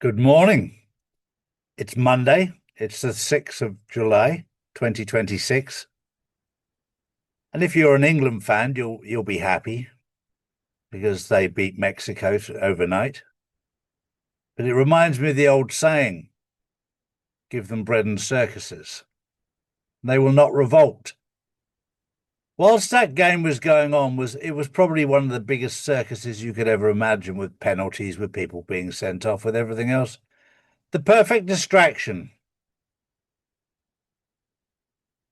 Good morning. It's Monday. It's the 6th of July, 2026. And if you're an England fan, you'll be happy because they beat Mexico overnight. But it reminds me of the old saying, give them bread and circuses. They will not revolt. Whilst that game was going on, it was probably one of the biggest circuses you could ever imagine, with penalties, with people being sent off, with everything else. The perfect distraction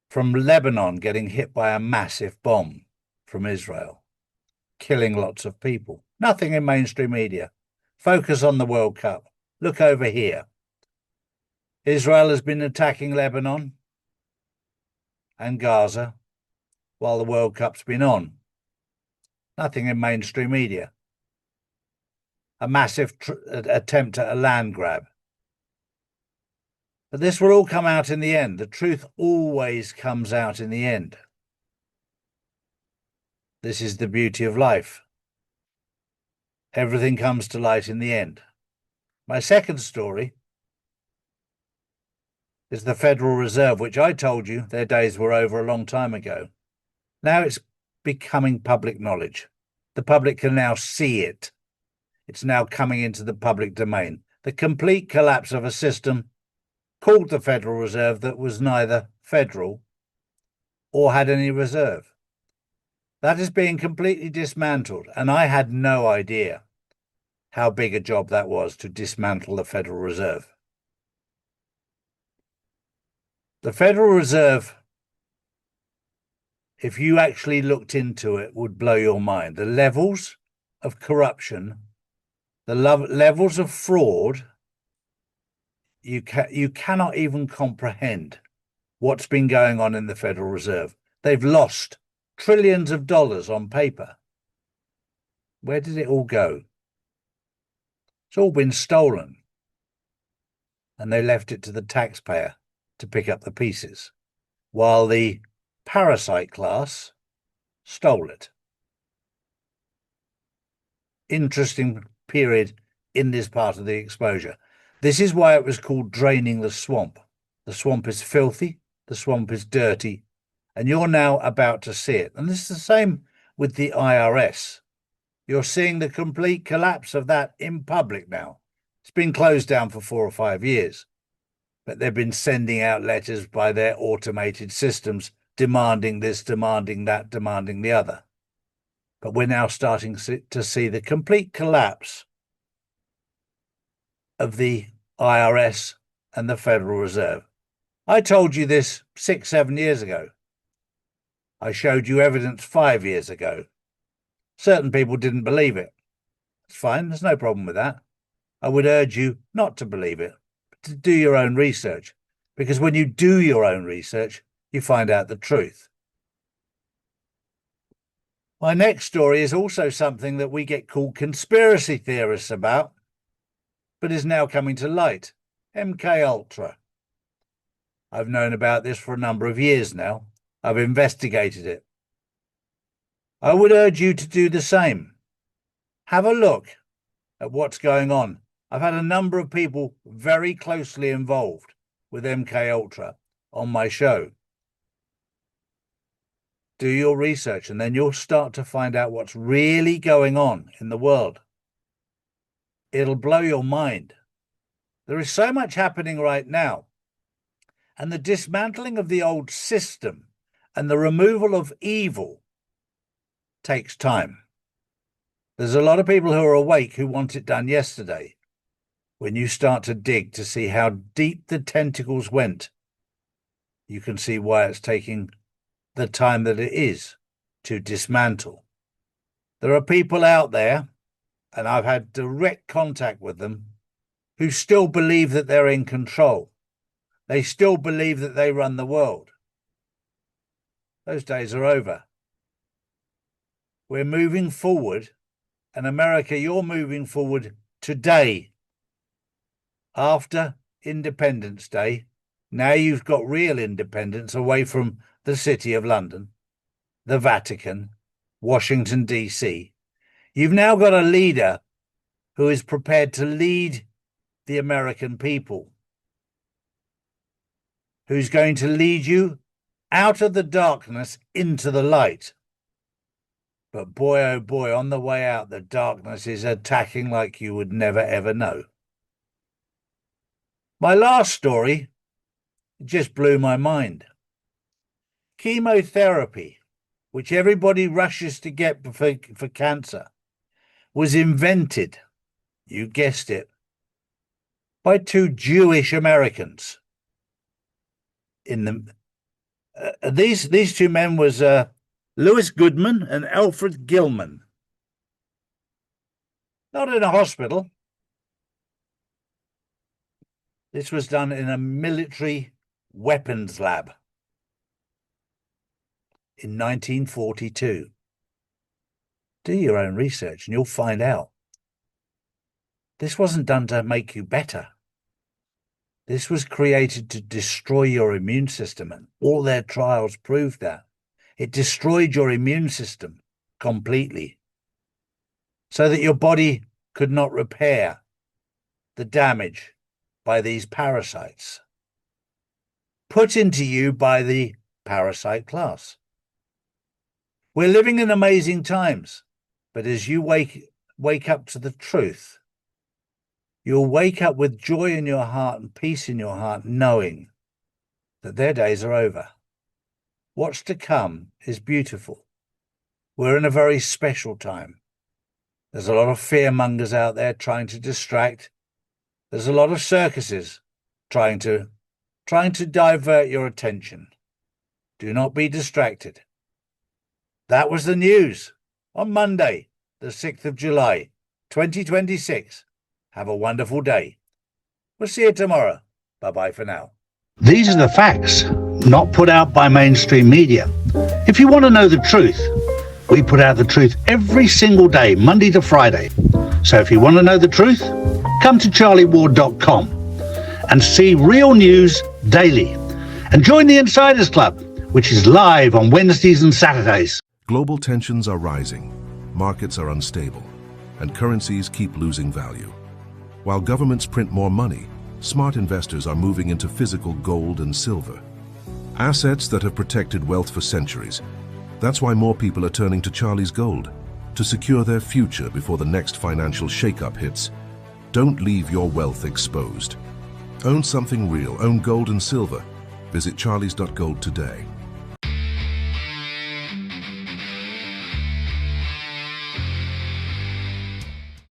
from Lebanon getting hit by a massive bomb from Israel, killing lots of people. Nothing in mainstream media. Focus on the World Cup. Look over here. Israel has been attacking Lebanon and Gaza while the World Cup's been on. Nothing in mainstream media. A massive attempt at a land grab. But this will all come out in the end. The truth always comes out in the end. This is the beauty of life. Everything comes to light in the end. My second story is the Federal Reserve, which I told you their days were over a long time ago. Now it's becoming public knowledge. The public can now see it. It's now coming into the public domain. The complete collapse of a system called the Federal Reserve that was neither federal or had any reserve. That is being completely dismantled, and I had no idea how big a job that was to dismantle the Federal Reserve. The Federal Reserve, if you actually looked into it, would blow your mind. The levels of corruption, the levels of fraud, you cannot even comprehend what's been going on in the Federal Reserve. They've lost trillions of dollars on paper. Where did it all go? It's all been stolen. And they left it to the taxpayer to pick up the pieces, while the parasite class stole it. Interesting period in this part of the exposure. This is why it was called draining the swamp. The swamp is filthy, the swamp is dirty, and you're now about to see it. And this is the same with the IRS. You're seeing the complete collapse of that in public now. It's been closed down for 4 or 5 years, but they've been sending out letters by their automated systems demanding this, demanding that, demanding the other. But we're now starting to see the complete collapse of the IRS and the Federal Reserve. I told you this 6, 7 years ago. I showed you evidence 5 years ago. Certain people didn't believe it. It's fine. There's no problem with that. I would urge you not to believe it, but to do your own research, because when you do your own research, you find out the truth. My next story is also something that we get called conspiracy theorists about, but is now coming to light. MK Ultra. I've known about this for a number of years now. I've investigated it. I would urge you to do the same. Have a look at what's going on. I've had a number of people very closely involved with MK Ultra on my show. Do your research, and then you'll start to find out what's really going on in the world. It'll blow your mind. There is so much happening right now. And the dismantling of the old system and the removal of evil takes time. There's a lot of people who are awake who want it done yesterday. When you start to dig to see how deep the tentacles went, you can see why it's taking the time that it is to dismantle. There are people out there, and I've had direct contact with them, who still believe that they're in control. They still believe that they run the world. Those days are over. We're moving forward, and America, you're moving forward today. After Independence Day, now you've got real independence away from the City of London, the Vatican, Washington, D.C. You've now got a leader who is prepared to lead the American people, who's going to lead you out of the darkness into the light. But boy, oh boy, on the way out, the darkness is attacking like you would never, ever know. My last story just blew my mind. Chemotherapy, which everybody rushes to get for cancer, was invented, you guessed it, by two Jewish Americans. These two men was Louis Goodman and Alfred Gilman. Not in a hospital. This was done in a military weapons lab in 1942. Do your own research and you'll find out. This wasn't done to make you better. This was created to destroy your immune system, and all their trials proved that. It destroyed your immune system completely so that your body could not repair the damage by these parasites put into you by the parasite class. We're living in amazing times, but as you wake up to the truth, you'll wake up with joy in your heart and peace in your heart, knowing that their days are over. What's to come is beautiful. We're in a very special time. There's a lot of fearmongers out there trying to distract. There's a lot of circuses trying to divert your attention. Do not be distracted. That was the news on Monday, the 6th of July, 2026. Have a wonderful day. We'll see you tomorrow. Bye-bye for now. These are the facts, not put out by mainstream media. If you want to know the truth, we put out the truth every single day, Monday to Friday. So if you want to know the truth, come to charlieward.com and see real news daily. And join the Insiders Club, which is live on Wednesdays and Saturdays. Global tensions are rising, markets are unstable, and currencies keep losing value. While governments print more money, smart investors are moving into physical gold and silver, assets that have protected wealth for centuries. That's why more people are turning to Charlie's Gold to secure their future before the next financial shakeup hits. Don't leave your wealth exposed. Own something real, own gold and silver. Visit charlies.gold today.